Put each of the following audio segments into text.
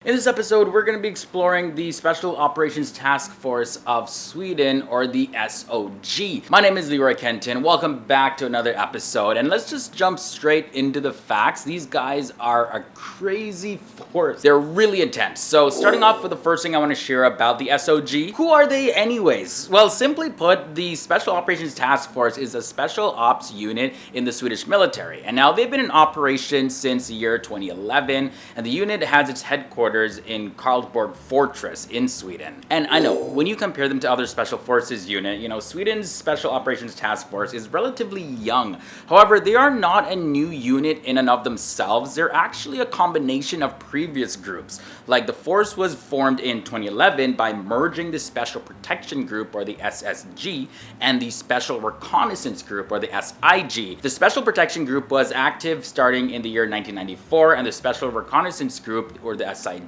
In this episode, we're going to be exploring the Special Operations Task Force of Sweden, or the SOG. My name is Leroy Kenton. Welcome back to another episode, and let's just jump straight into the facts. These guys are a crazy force. They're really intense. So starting off with the first thing I want to share about the SOG. Who are they anyways? Well, simply put, the Special Operations Task Force is a special ops unit in the Swedish military. And now they've been in operation since the year 2011, and the unit has its headquarters in Karlsborg Fortress in Sweden. And I know, when you compare them to other special forces unit, Sweden's Special Operations Task Force is relatively young. However, they are not a new unit in and of themselves. They're actually a combination of previous groups. Like, the force was formed in 2011 by merging the Special Protection Group, or the SSG, and the Special Reconnaissance Group, or the SIG. The Special Protection Group was active starting in the year 1994, and the Special Reconnaissance Group, or the SIG,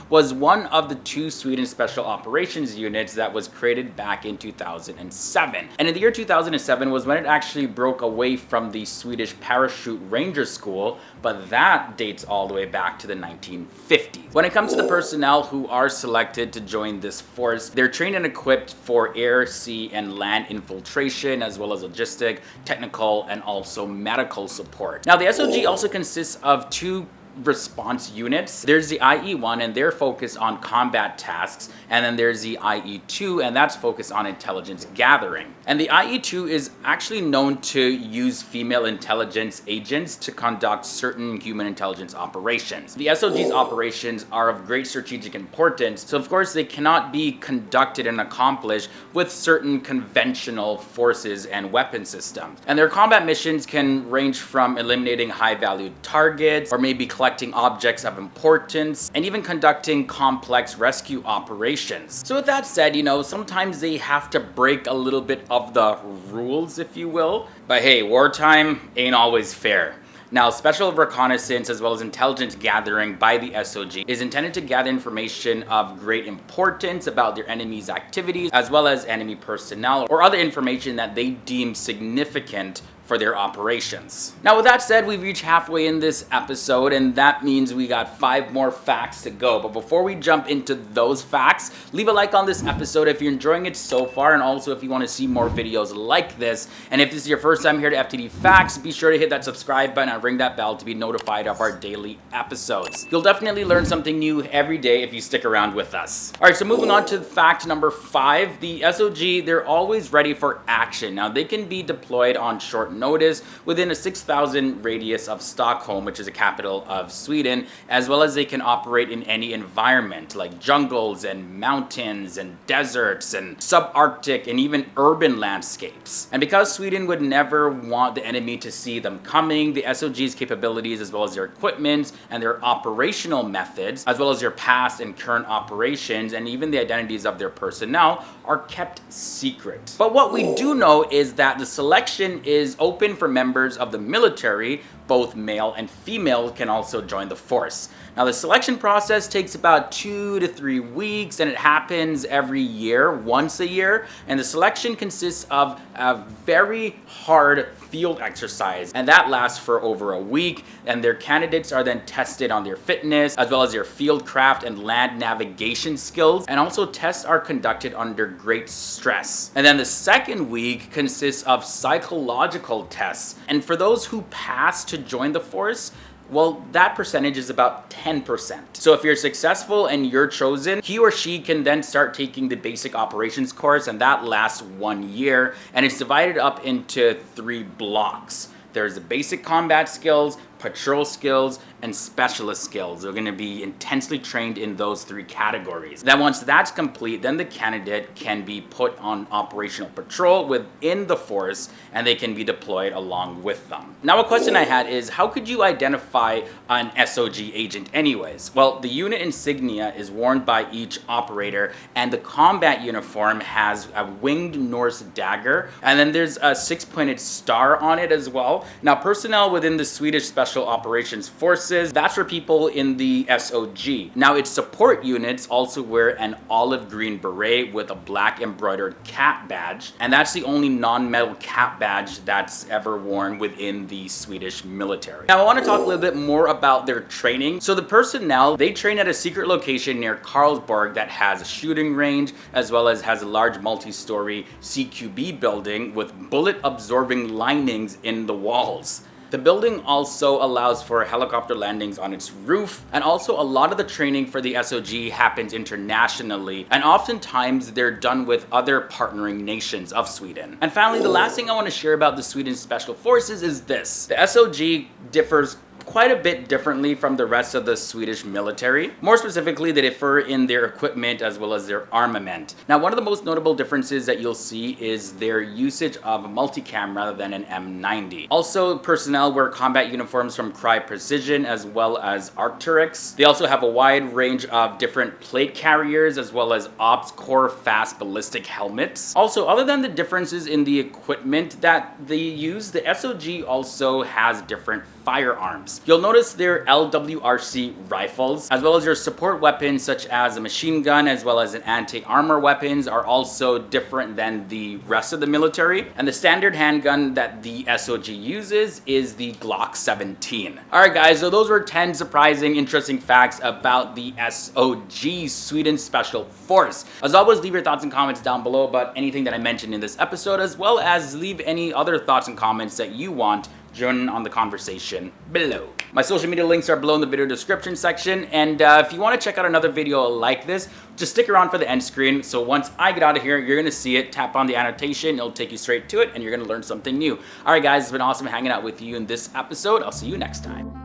was one of the two Sweden Special Operations units that was created back in 2007. And in the year 2007 was when it actually broke away from the Swedish Parachute Ranger School, but that dates all the way back to the 1950s. When it comes to the personnel who are selected to join this force, they're trained and equipped for air, sea, and land infiltration, as well as logistic, technical, and also medical support. Now, the SOG also consists of two response units. There's the IE1, and they're focused on combat tasks, and then there's the IE2, and that's focused on intelligence gathering. And the IE2 is actually known to use female intelligence agents to conduct certain human intelligence operations. The SOG's operations are of great strategic importance, so of course they cannot be conducted and accomplished with certain conventional forces and weapon systems. And their combat missions can range from eliminating high-valued targets, or maybe collecting objects of importance, and even conducting complex rescue operations. So with that said, sometimes they have to break a little bit of the rules, if you will. But hey, wartime ain't always fair. Now, special reconnaissance as well as intelligence gathering by the SOG is intended to gather information of great importance about their enemy's activities, as well as enemy personnel or other information that they deem significant for their operations. Now, with that said, we've reached halfway in this episode, and that means we got 5 more facts to go. But before we jump into those facts, leave a like on this episode if you're enjoying it so far, and also if you want to see more videos like this. And if this is your first time here to FTD Facts, be sure to hit that subscribe button and ring that bell to be notified of our daily episodes. You'll definitely learn something new every day if you stick around with us. All right, so moving on to fact number 5, the SOG, they're always ready for action. Now, they can be deployed on short notice within a 6,000 radius of Stockholm, which is the capital of Sweden, as well as they can operate in any environment like jungles and mountains and deserts and subarctic and even urban landscapes. And because Sweden would never want the enemy to see them coming, the SOG's capabilities, as well as their equipment and their operational methods, as well as their past and current operations, and even the identities of their personnel, are kept secret. But what we do know is that the selection is open for members of the military. Both male and female can also join the force. Now, the selection process takes about 2 to 3 weeks, and it happens every year, once a year. And the selection consists of a very hard field exercise, and that lasts for over a week. And their candidates are then tested on their fitness, as well as their field craft and land navigation skills. And also tests are conducted under great stress. And then the second week consists of psychological tests. And for those who pass to join the force, well, that percentage is about 10%. So if you're successful and you're chosen, he or she can then start taking the basic operations course, and that lasts 1 year, and it's divided up into 3 blocks. There's the basic combat skills, patrol skills, and specialist skills. They're going to be intensely trained in those 3 categories. Then once that's complete, then the candidate can be put on operational patrol within the force, and they can be deployed along with them. Now, a question I had is, how could you identify an SOG agent anyways? Well, the unit insignia is worn by each operator, and the combat uniform has a winged Norse dagger, and then there's a 6-pointed star on it as well. Now, personnel within the Swedish Special Operations Forces Forces, that's for people in the SOG. Now, its support units also wear an olive green beret with a black embroidered cap badge, and that's the only non-metal cap badge that's ever worn within the Swedish military. Now, I want to talk a little bit more about their training. So the personnel, they train at a secret location near Karlsborg that has a shooting range, as well as has a large multi-story CQB building with bullet-absorbing linings in the walls. The building also allows for helicopter landings on its roof, and also a lot of the training for the SOG happens internationally, and oftentimes they're done with other partnering nations of Sweden. And finally, the last thing I want to share about the Sweden Special Forces is this. The SOG differs quite a bit differently from the rest of the Swedish military. More specifically, they differ in their equipment as well as their armament. Now, one of the most notable differences that you'll see is their usage of a multicam rather than an M90. Also, personnel wear combat uniforms from Cry Precision as well as Arcturix. They also have a wide range of different plate carriers as well as Ops Core fast ballistic helmets. Also, other than the differences in the equipment that they use, the SOG also has different firearms. You'll notice their LWRC rifles, as well as their support weapons such as a machine gun as well as an anti-armor weapons are also different than the rest of the military. And the standard handgun that the SOG uses is the Glock 17. Alright guys, so those were 10 surprising, interesting facts about the SOG, Sweden Special Force. As always, leave your thoughts and comments down below about anything that I mentioned in this episode, as well as leave any other thoughts and comments that you want join on the conversation below. My social media links are below in the video description section, and if you want to check out another video like this, just stick around for the end screen. So once I get out of here, you're going to see it. Tap on the annotation, it'll take you straight to it, and you're going to learn something new. Alright guys, it's been awesome hanging out with you in this episode. I'll see you next time.